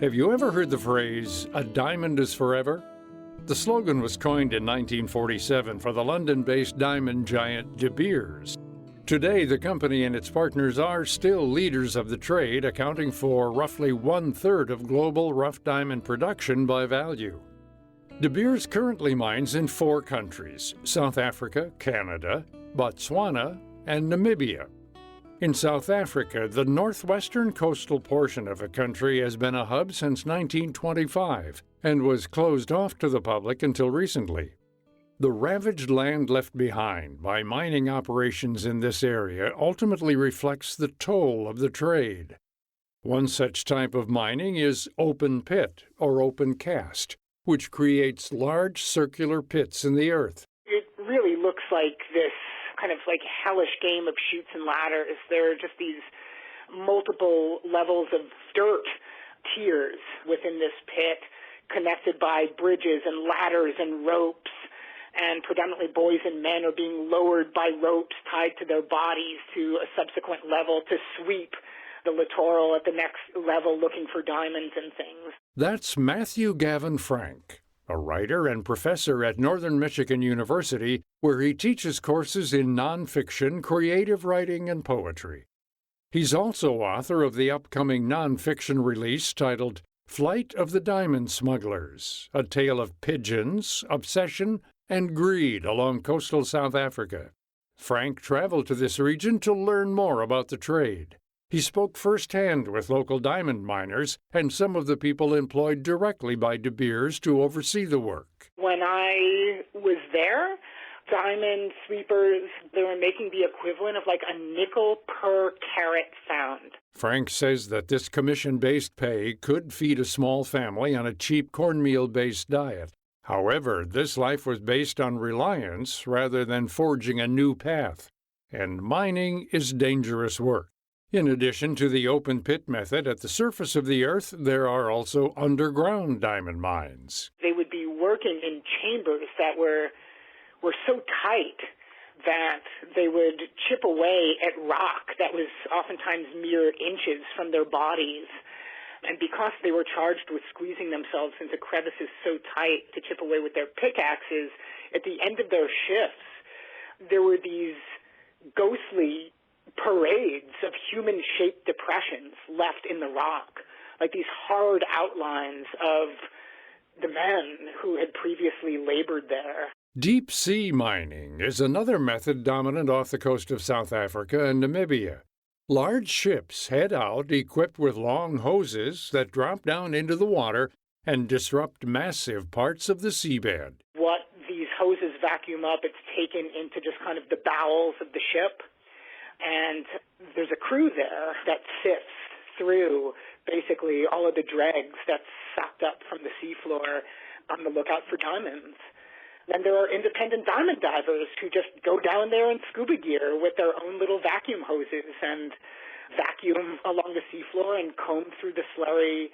Have you ever heard the phrase, "A diamond is forever"? The slogan was coined in 1947 for the London-based diamond giant De Beers. Today, the company and its partners are still leaders of the trade, accounting for roughly one-third of global rough diamond production by value. De Beers currently mines in 4 countries: South Africa, Canada, Botswana, and Namibia. In South Africa, the northwestern coastal portion of the country has been a hub since 1925 and was closed off to the public until recently. The ravaged land left behind by mining operations in this area ultimately reflects the toll of the trade. One such type of mining is open pit or open cast, which creates large circular pits in the earth. It really looks like this kind of like hellish game of chutes and ladders. There are just these multiple levels of dirt tiers within this pit, connected by bridges and ladders and ropes, and predominantly boys and men are being lowered by ropes tied to their bodies to a subsequent level to sweep the littoral at the next level looking for diamonds and things. That's Matthew Gavin Frank, a writer and professor at Northern Michigan University, where he teaches courses in nonfiction, creative writing, and poetry. He's also author of the upcoming nonfiction release titled Flight of the Diamond Smugglers, a tale of pigeons, obsession, and greed along coastal South Africa. Frank traveled to this region to learn more about the trade. He spoke firsthand with local diamond miners and some of the people employed directly by De Beers to oversee the work. When I was there, diamond sweepers, they were making the equivalent of like a nickel per carat found. Frank says that this commission-based pay could feed a small family on a cheap cornmeal-based diet. However, this life was based on reliance rather than forging a new path, and mining is dangerous work. In addition to the open pit method at the surface of the earth, there are also underground diamond mines. They would be working in chambers that were so tight that they would chip away at rock that was oftentimes mere inches from their bodies. And because they were charged with squeezing themselves into crevices so tight to chip away with their pickaxes, at the end of their shifts, there were these ghostly parades of human-shaped depressions left in the rock, like these hard outlines of the men who had previously labored there. Deep sea mining is another method dominant off the coast of South Africa and Namibia. Large ships head out equipped with long hoses that drop down into the water and disrupt massive parts of the seabed. What these hoses vacuum up, it's taken into just kind of the bowels of the ship. And there's a crew there that sifts through basically all of the dregs that's sucked up from the seafloor on the lookout for diamonds. Then there are independent diamond divers who just go down there in scuba gear with their own little vacuum hoses and vacuum along the seafloor and comb through the slurry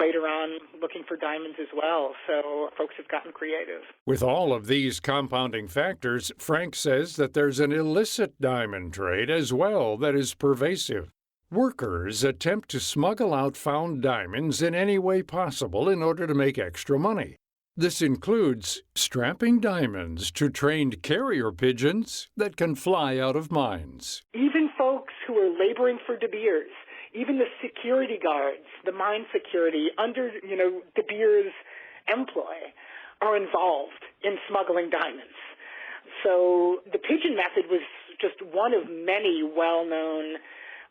later on looking for diamonds as well. So folks have gotten creative. With all of these compounding factors, Frank says that there's an illicit diamond trade as well that is pervasive. Workers attempt to smuggle out found diamonds in any way possible in order to make extra money. This includes strapping diamonds to trained carrier pigeons that can fly out of mines. Even folks who are laboring for De Beers, even the security guards, the mine security under, De Beers' employ, are involved in smuggling diamonds. So the pigeon method was just one of many well-known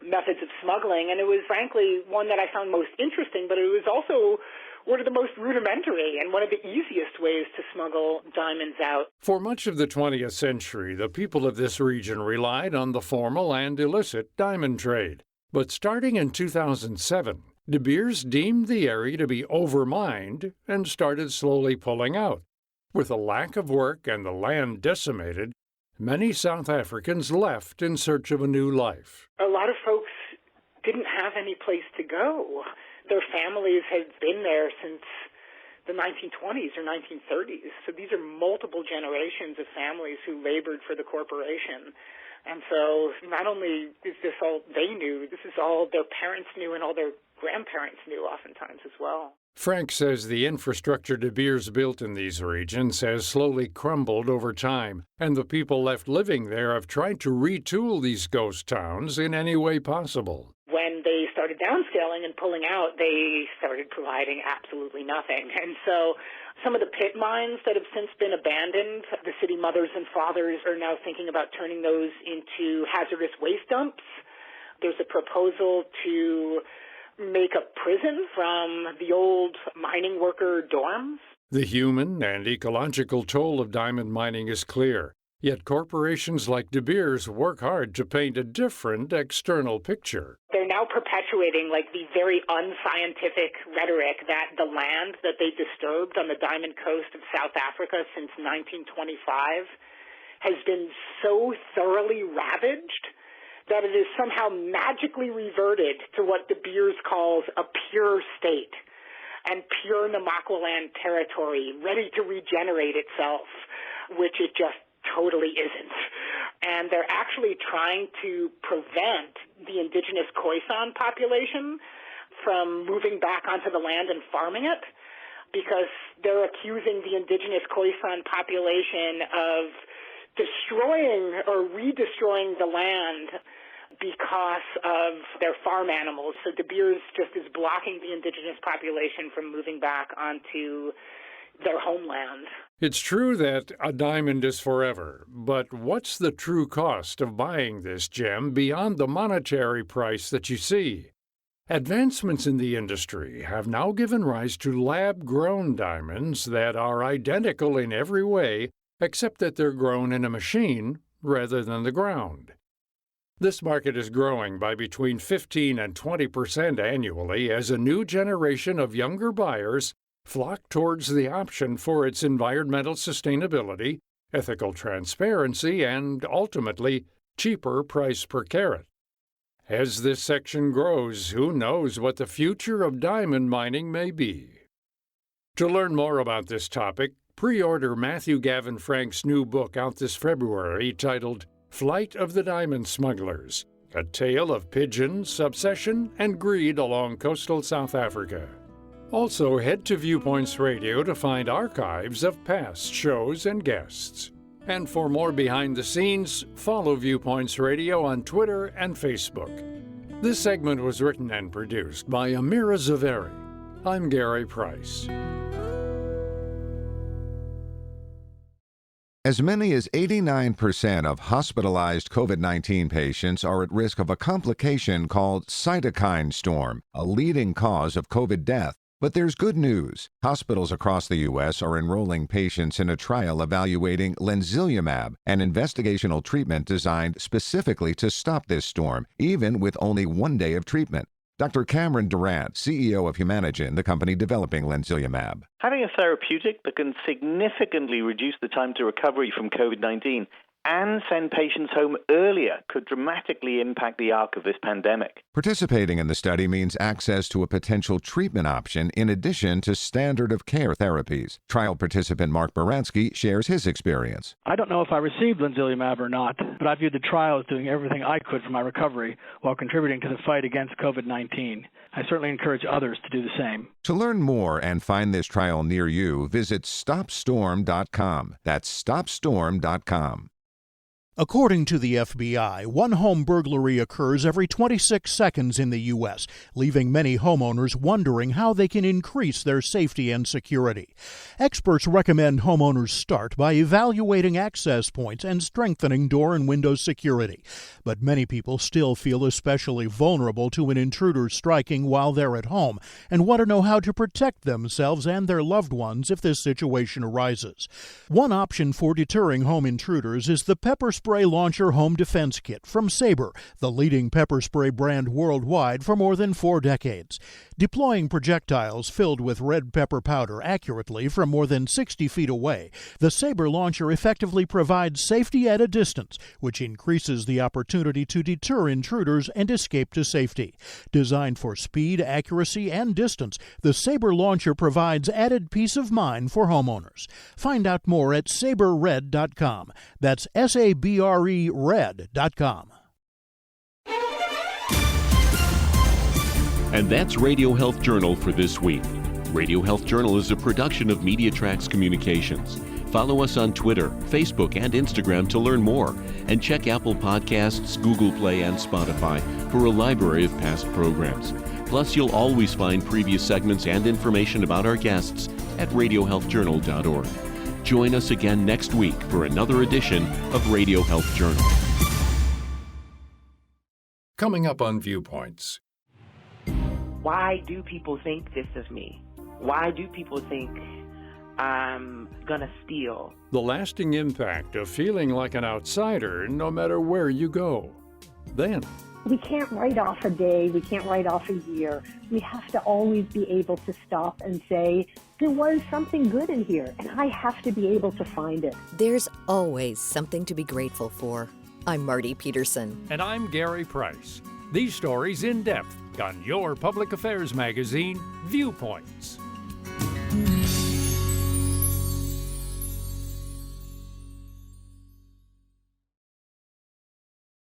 methods of smuggling, and it was frankly one that I found most interesting, but it was also one of the most rudimentary and one of the easiest ways to smuggle diamonds out. For much of the 20th century, the people of this region relied on the formal and illicit diamond trade. But starting in 2007, De Beers deemed the area to be overmined and started slowly pulling out. With a lack of work and the land decimated, many South Africans left in search of a new life. A lot of folks didn't have any place to go. Their families had been there since the 1920s or 1930s. So these are multiple generations of families who labored for the corporation. And so not only is this all they knew, this is all their parents knew and all their grandparents knew oftentimes as well. Frank says the infrastructure De Beers built in these regions has slowly crumbled over time, and the people left living there have tried to retool these ghost towns in any way possible. When they started downscaling and pulling out, they started providing absolutely nothing. And so some of the pit mines that have since been abandoned, the city mothers and fathers are now thinking about turning those into hazardous waste dumps. There's a proposal to make a prison from the old mining worker dorms. The human and ecological toll of diamond mining is clear, yet corporations like De Beers work hard to paint a different external picture. They're now perpetuating the very unscientific rhetoric that the land that they disturbed on the Diamond Coast of South Africa since 1925 has been so thoroughly ravaged that it is somehow magically reverted to what De Beers calls a pure state and pure Namaqualand territory, ready to regenerate itself, which it just totally isn't. And they're actually trying to prevent the indigenous Khoisan population from moving back onto the land and farming it, because they're accusing the indigenous Khoisan population of destroying or redestroying the land because of their farm animals. So De Beers just is blocking the indigenous population from moving back onto their homeland. It's true that a diamond is forever, but what's the true cost of buying this gem beyond the monetary price that you see? Advancements in the industry have now given rise to lab-grown diamonds that are identical in every way, except that they're grown in a machine rather than the ground. This market is growing by between 15 and 20% annually as a new generation of younger buyers flock towards the option for its environmental sustainability, ethical transparency, and, ultimately, cheaper price per carat. As this section grows, who knows what the future of diamond mining may be? To learn more about this topic, pre-order Matthew Gavin Frank's new book out this February titled Flight of the Diamond Smugglers, a tale of pigeons, obsession, and greed along coastal South Africa. Also, head to Viewpoints Radio to find archives of past shows and guests. And for more behind the scenes, follow Viewpoints Radio on Twitter and Facebook. This segment was written and produced by Amira Zaveri. I'm Gary Price. As many as 89% of hospitalized COVID-19 patients are at risk of a complication called Cytokine Storm, a leading cause of COVID death. But there's good news. Hospitals across the U.S. are enrolling patients in a trial evaluating Lenzilumab, an investigational treatment designed specifically to stop this storm, even with only 1 day of treatment. Dr. Cameron Durant, CEO of Humanigen, the company developing Lenzilumab. Having a therapeutic that can significantly reduce the time to recovery from COVID-19 and send patients home earlier could dramatically impact the arc of this pandemic. Participating in the study means access to a potential treatment option in addition to standard of care therapies. Trial participant Mark Baranski shares his experience. I don't know if I received Lenzilumab or not, but I viewed the trial as doing everything I could for my recovery while contributing to the fight against COVID-19. I certainly encourage others to do the same. To learn more and find this trial near you, visit StopStorm.com. That's StopStorm.com. According to the FBI, one home burglary occurs every 26 seconds in the U.S., leaving many homeowners wondering how they can increase their safety and security. Experts recommend homeowners start by evaluating access points and strengthening door and window security. But many people still feel especially vulnerable to an intruder striking while they're at home and want to know how to protect themselves and their loved ones if this situation arises. One option for deterring home intruders is the pepper spray launcher home defense kit from Sabre, the leading pepper spray brand worldwide for more than 4 decades. Deploying projectiles filled with red pepper powder accurately from more than 60 feet away, the Sabre launcher effectively provides safety at a distance, which increases the opportunity to deter intruders and escape to safety. Designed for speed, accuracy, and distance, the Sabre launcher provides added peace of mind for homeowners. Find out more at saberred.com. That's SABRED.com. CREred.com. And that's Radio Health Journal for this week. Radio Health Journal is a production of MediaTrax Communications. Follow us on Twitter, Facebook, and Instagram to learn more. And check Apple Podcasts, Google Play, and Spotify for a library of past programs. Plus, you'll always find previous segments and information about our guests at radiohealthjournal.org. Join us again next week for another edition of Radio Health Journal. Coming up on Viewpoints. Why do people think this of me? Why do people think I'm gonna steal? The lasting impact of feeling like an outsider no matter where you go. Then, we can't write off a day, we can't write off a year. We have to always be able to stop and say, there was something good in here, and I have to be able to find it. There's always something to be grateful for. I'm Marty Peterson. And I'm Gary Price. These stories in depth on your public affairs magazine, Viewpoints.